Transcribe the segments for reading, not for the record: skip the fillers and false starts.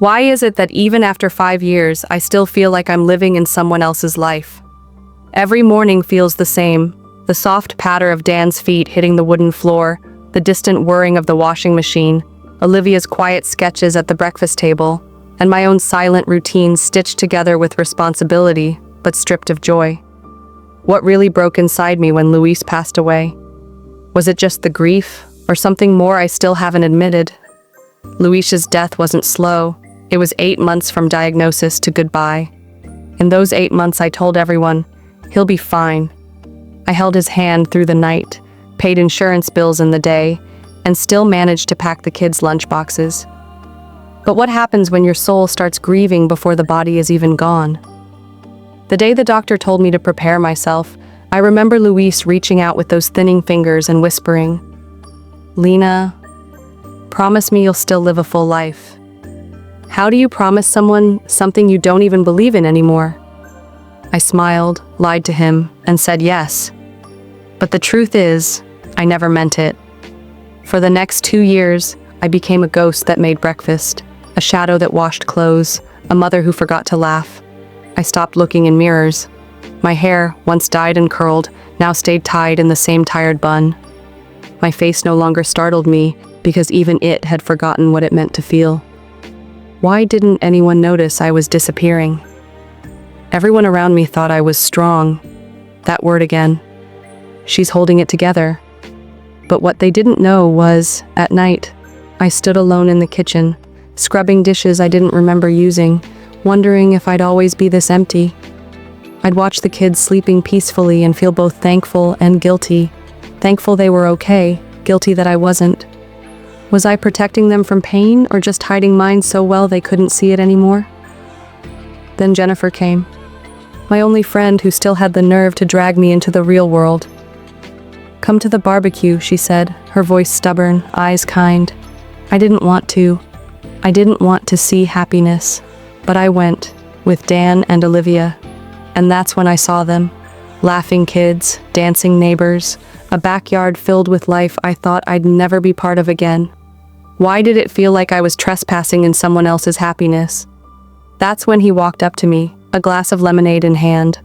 Why is it that even after 5 years, I still feel like I'm living in someone else's life? Every morning feels the same. The soft patter of Dan's feet hitting the wooden floor, the distant whirring of the washing machine, Olivia's quiet sketches at the breakfast table, and my own silent routine stitched together with responsibility, but stripped of joy. What really broke inside me when Luis passed away? Was it just the grief, or something more I still haven't admitted? Luis's death wasn't slow. It was 8 months from diagnosis to goodbye. In those 8 months, I told everyone, he'll be fine. I held his hand through the night, paid insurance bills in the day, and still managed to pack the kids' lunchboxes. But what happens when your soul starts grieving before the body is even gone? The day the doctor told me to prepare myself, I remember Luis reaching out with those thinning fingers and whispering, "Lena, promise me you'll still live a full life." How do you promise someone something you don't even believe in anymore? I smiled, lied to him, and said yes. But the truth is, I never meant it. For the next 2 years, I became a ghost that made breakfast, a shadow that washed clothes, a mother who forgot to laugh. I stopped looking in mirrors. My hair, once dyed and curled, now stayed tied in the same tired bun. My face no longer startled me because even it had forgotten what it meant to feel. Why didn't anyone notice I was disappearing? Everyone around me thought I was strong. That word again. She's holding it together. But what they didn't know was, at night, I stood alone in the kitchen, scrubbing dishes I didn't remember using, wondering if I'd always be this empty. I'd watch the kids sleeping peacefully and feel both thankful and guilty. Thankful they were okay, guilty that I wasn't. Was I protecting them from pain or just hiding mine so well they couldn't see it anymore? Then Jennifer came. My only friend who still had the nerve to drag me into the real world. "Come to the barbecue," she said, her voice stubborn, eyes kind. I didn't want to. I didn't want to see happiness. But I went, with Dan and Olivia. And that's when I saw them. Laughing kids, dancing neighbors, a backyard filled with life I thought I'd never be part of again. Why did it feel like I was trespassing in someone else's happiness? That's when he walked up to me, a glass of lemonade in hand.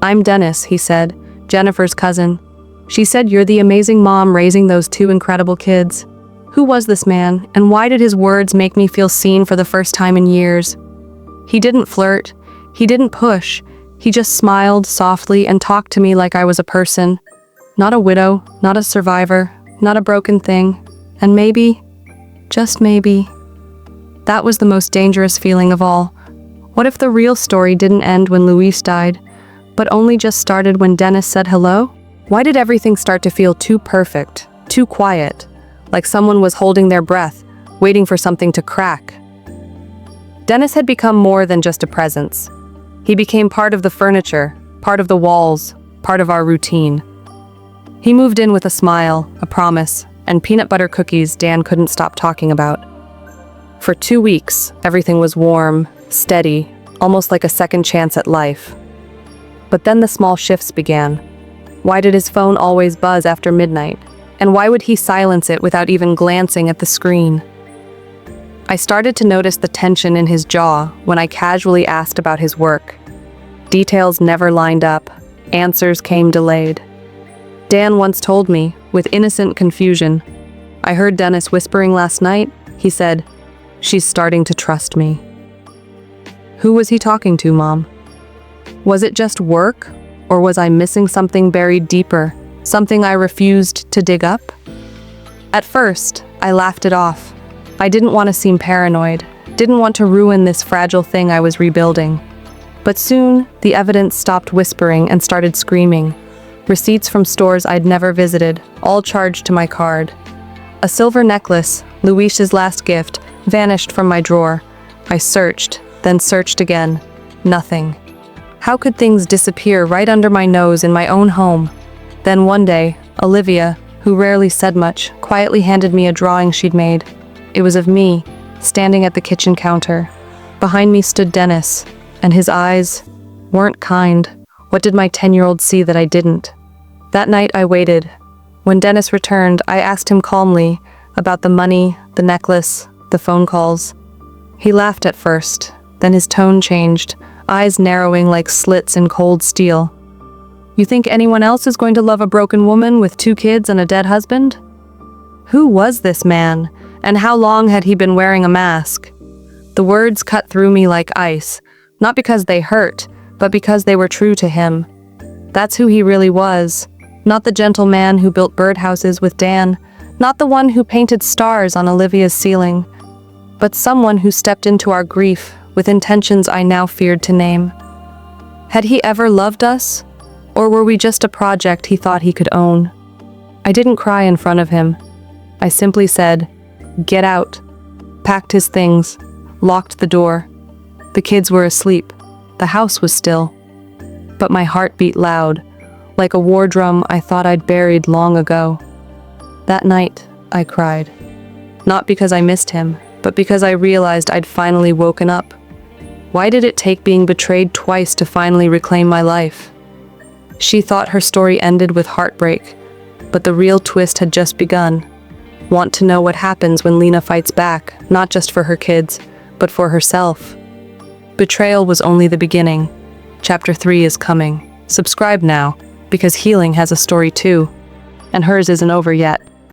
"I'm Dennis," he said, "Jennifer's cousin. She said you're the amazing mom raising those 2 incredible kids." Who was this man, and why did his words make me feel seen for the first time in years? He didn't flirt. He didn't push. He just smiled softly and talked to me like I was a person. Not a widow, not a survivor, not a broken thing. And maybe, just maybe, that was the most dangerous feeling of all. What if the real story didn't end when Luis died, but only just started when Dennis said hello? Why did everything start to feel too perfect, too quiet, like someone was holding their breath, waiting for something to crack? Dennis had become more than just a presence. He became part of the furniture, part of the walls, part of our routine. He moved in with a smile, a promise, and peanut butter cookies Dan couldn't stop talking about. For 2 weeks, everything was warm, steady, almost like a second chance at life. But then the small shifts began. Why did his phone always buzz after midnight? And why would he silence it without even glancing at the screen? I started to notice the tension in his jaw when I casually asked about his work. Details never lined up. Answers came delayed. Dan once told me, with innocent confusion, "I heard Dennis whispering last night," he said, "She's starting to trust me." Who was he talking to, Mom? Was it just work? Or was I missing something buried deeper, something I refused to dig up? At first, I laughed it off. I didn't want to seem paranoid, didn't want to ruin this fragile thing I was rebuilding. But soon, the evidence stopped whispering and started screaming. Receipts from stores I'd never visited, all charged to my card. A silver necklace, Luis's last gift, vanished from my drawer. I searched, then searched again. Nothing. How could things disappear right under my nose in my own home? Then one day, Olivia, who rarely said much, quietly handed me a drawing she'd made. It was of me, standing at the kitchen counter. Behind me stood Dennis, and his eyes weren't kind. What did my 10-year-old see that I didn't? That night I waited. When Dennis returned, I asked him calmly about the money, the necklace, the phone calls. He laughed at first, then his tone changed, eyes narrowing like slits in cold steel. You think anyone else is going to love a broken woman with 2 kids and a dead husband? Who was this man, and how long had he been wearing a mask? The words cut through me like ice, not because they hurt, but because they were true to him. That's who he really was, not the gentle man who built birdhouses with Dan, not the one who painted stars on Olivia's ceiling, but someone who stepped into our grief with intentions I now feared to name. Had he ever loved us? Or were we just a project he thought he could own? I didn't cry in front of him. I simply said, "Get out," packed his things, locked the door. The kids were asleep. The house was still. But my heart beat loud, like a war drum I thought I'd buried long ago. That night, I cried. Not because I missed him, but because I realized I'd finally woken up. Why did it take being betrayed twice to finally reclaim my life? She thought her story ended with heartbreak, but the real twist had just begun. Want to know what happens when Lena fights back, not just for her kids, but for herself? Betrayal was only the beginning. Chapter 3 is coming. Subscribe now, because healing has a story too, and hers isn't over yet.